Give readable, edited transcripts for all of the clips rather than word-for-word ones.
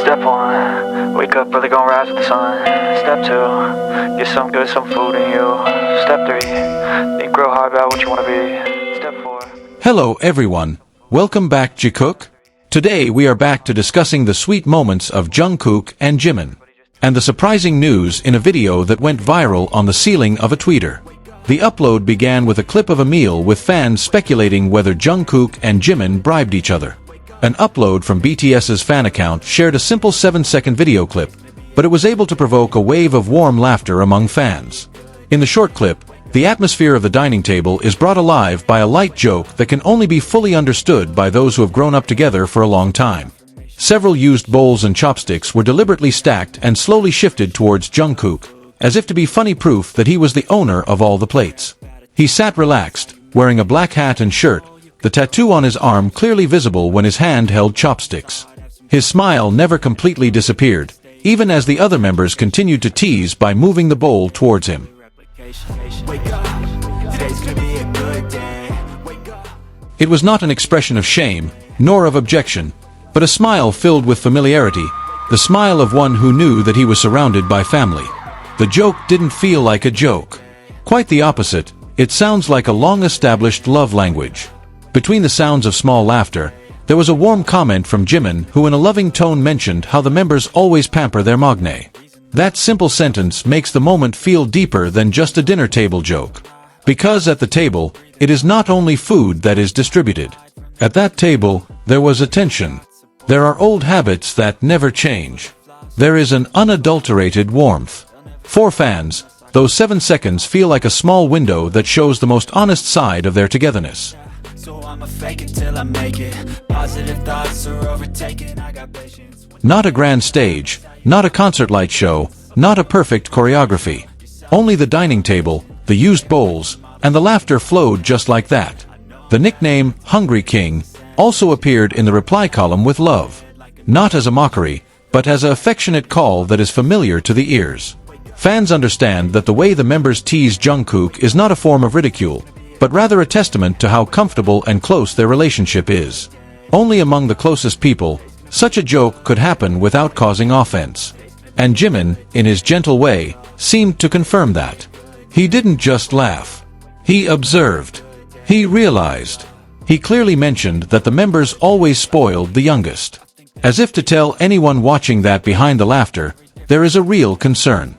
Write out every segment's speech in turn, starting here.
Step 1, wake up early, gonna rise with the sun. Step 2, get some good, some food in you. Step 3, think real hard about what you want to be. Step 4. Hello everyone, welcome back Jikook. Today we are back to discussing the sweet moments of Jungkook and Jimin, and the surprising news in a video that went viral on the ceiling of a tweeter. The upload began with a clip of a meal with fans speculating whether Jungkook and Jimin bribed each other. An upload from BTS's fan account shared a simple 7-second video clip, but it was able to provoke a wave of warm laughter among fans. In the short clip, the atmosphere of the dining table is brought alive by a light joke that can only be fully understood by those who have grown up together for a long time. Several used bowls and chopsticks were deliberately stacked and slowly shifted towards Jungkook, as if to be funny proof that he was the owner of all the plates. He sat relaxed, wearing a black hat and shirt, the tattoo on his arm clearly visible when his hand held chopsticks. His smile never completely disappeared, even as the other members continued to tease by moving the bowl towards him. It was not an expression of shame, nor of objection, but a smile filled with familiarity, the smile of one who knew that he was surrounded by family. The joke didn't feel like a joke. Quite the opposite, it sounds like a long-established love language. Between the sounds of small laughter, there was a warm comment from Jimin who in a loving tone mentioned how the members always pamper their Maknae. That simple sentence makes the moment feel deeper than just a dinner table joke. Because at the table, it is not only food that is distributed. At that table, there was attention. There are old habits that never change. There is an unadulterated warmth. For fans, those 7 seconds feel like a small window that shows the most honest side of their togetherness. Not a grand stage, not a concert light show, not a perfect choreography. Only the dining table, the used bowls, and the laughter flowed just like that. The nickname, Hungry King, also appeared in the reply column with love. Not as a mockery, but as an affectionate call that is familiar to the ears. Fans understand that the way the members tease Jungkook is not a form of ridicule, but rather a testament to how comfortable and close their relationship is. Only among the closest people, such a joke could happen without causing offense. And Jimin, in his gentle way, seemed to confirm that. He didn't just laugh. He observed. He realized. He clearly mentioned that the members always spoiled the youngest. As if to tell anyone watching that behind the laughter, there is a real concern.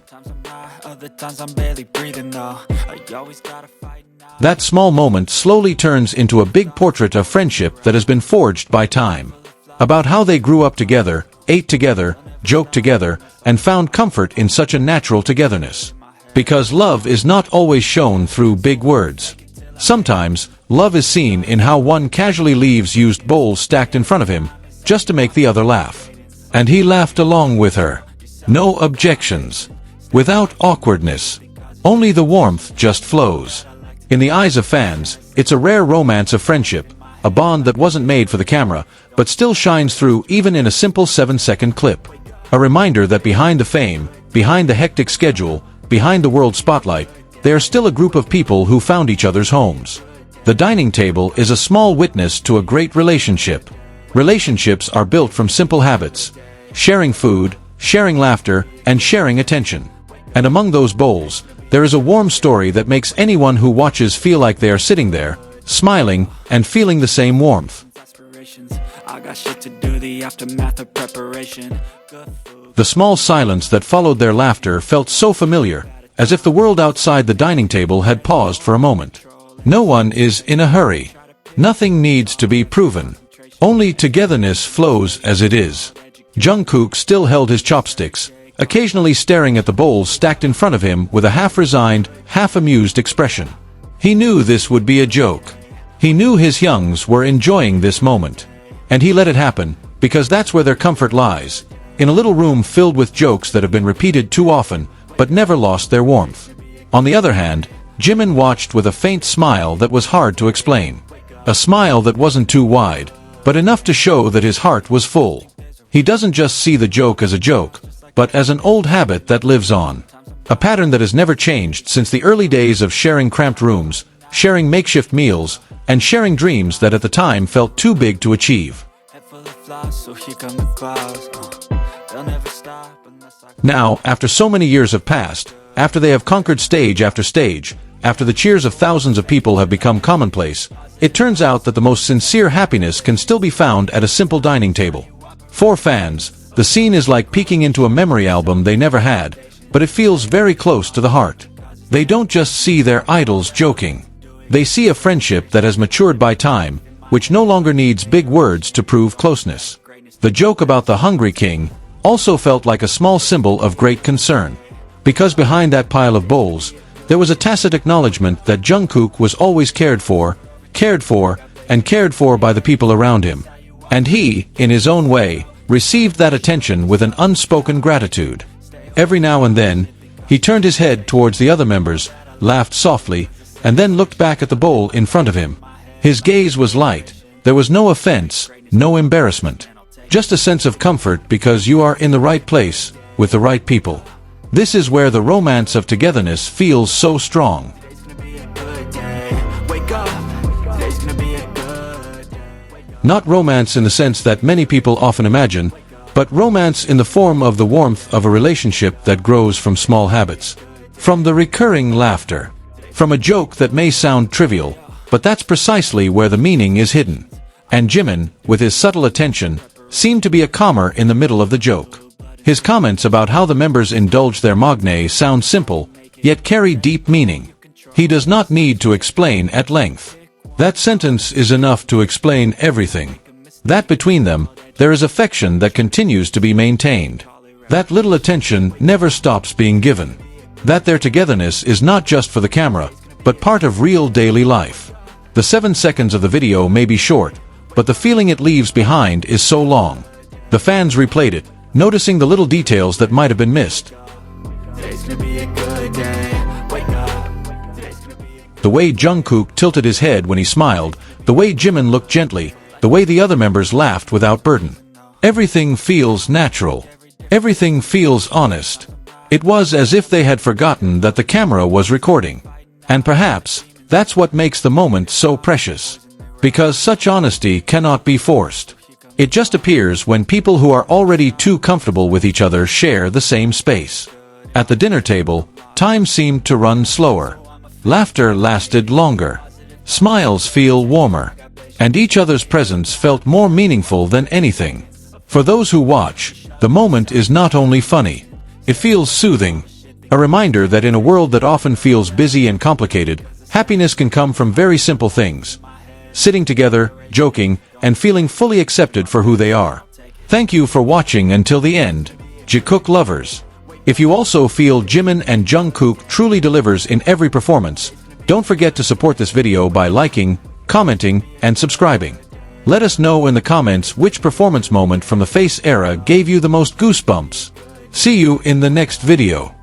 That small moment slowly turns into a big portrait of friendship that has been forged by time. About how they grew up together, ate together, joked together, and found comfort in such a natural togetherness. Because love is not always shown through big words. Sometimes, love is seen in how one casually leaves used bowls stacked in front of him, just to make the other laugh. And he laughed along with her. No objections. Without awkwardness. Only the warmth just flows. In the eyes of fans, it's a rare romance of friendship, a bond that wasn't made for the camera, but still shines through even in a simple 7-second clip. A reminder that behind the fame, behind the hectic schedule, behind the world spotlight, they are still a group of people who found each other's homes. The dining table is a small witness to a great relationship. Relationships are built from simple habits. Sharing food, sharing laughter, and sharing attention. And among those bowls, there is a warm story that makes anyone who watches feel like they are sitting there, smiling, and feeling the same warmth. The small silence that followed their laughter felt so familiar, as if the world outside the dining table had paused for a moment. No one is in a hurry. Nothing needs to be proven. Only togetherness flows as it is. Jungkook still held his chopsticks, occasionally staring at the bowls stacked in front of him with a half-resigned, half-amused expression. He knew this would be a joke. He knew his youngs were enjoying this moment. And he let it happen, because that's where their comfort lies, in a little room filled with jokes that have been repeated too often, but never lost their warmth. On the other hand, Jimin watched with a faint smile that was hard to explain. A smile that wasn't too wide, but enough to show that his heart was full. He doesn't just see the joke as a joke, but as an old habit that lives on. A pattern that has never changed since the early days of sharing cramped rooms, sharing makeshift meals, and sharing dreams that at the time felt too big to achieve. they'll never stop unless I... Now, after so many years have passed, after they have conquered stage after stage, after the cheers of thousands of people have become commonplace, it turns out that the most sincere happiness can still be found at a simple dining table. For fans, the scene is like peeking into a memory album they never had, but it feels very close to the heart. They don't just see their idols joking. They see a friendship that has matured by time, which no longer needs big words to prove closeness. The joke about the Hungry King also felt like a small symbol of great concern. Because behind that pile of bowls, there was a tacit acknowledgement that Jungkook was always cared for, and cared for by the people around him. And he, in his own way, received that attention with an unspoken gratitude. Every now and then, he turned his head towards the other members, laughed softly, and then looked back at the bowl in front of him. His gaze was light. There was no offense, no embarrassment. Just a sense of comfort because you are in the right place, with the right people. This is where the romance of togetherness feels so strong. Not romance in the sense that many people often imagine, but romance in the form of the warmth of a relationship that grows from small habits. From the recurring laughter. From a joke that may sound trivial, but that's precisely where the meaning is hidden. And Jimin, with his subtle attention, seemed to be a calmer in the middle of the joke. His comments about how the members indulge their Maknae sound simple, yet carry deep meaning. He does not need to explain at length. That sentence is enough to explain everything. That between them, there is affection that continues to be maintained. That little attention never stops being given. That their togetherness is not just for the camera, but part of real daily life. The 7 seconds of the video may be short, but the feeling it leaves behind is so long. The fans replayed it, noticing the little details that might have been missed. The way Jungkook tilted his head when he smiled, the way Jimin looked gently, the way the other members laughed without burden. Everything feels natural. Everything feels honest. It was as if they had forgotten that the camera was recording. And perhaps, that's what makes the moment so precious. Because such honesty cannot be forced. It just appears when people who are already too comfortable with each other share the same space. At the dinner table, time seemed to run slower. Laughter lasted longer. Smiles feel warmer. And each other's presence felt more meaningful than anything. For those who watch, the moment is not only funny. It feels soothing. A reminder that in a world that often feels busy and complicated, happiness can come from very simple things. Sitting together, joking, and feeling fully accepted for who they are. Thank you for watching until the end, Jikook lovers. If you also feel Jimin and Jungkook truly delivers in every performance, don't forget to support this video by liking, commenting, and subscribing. Let us know in the comments which performance moment from the Face era gave you the most goosebumps. See you in the next video.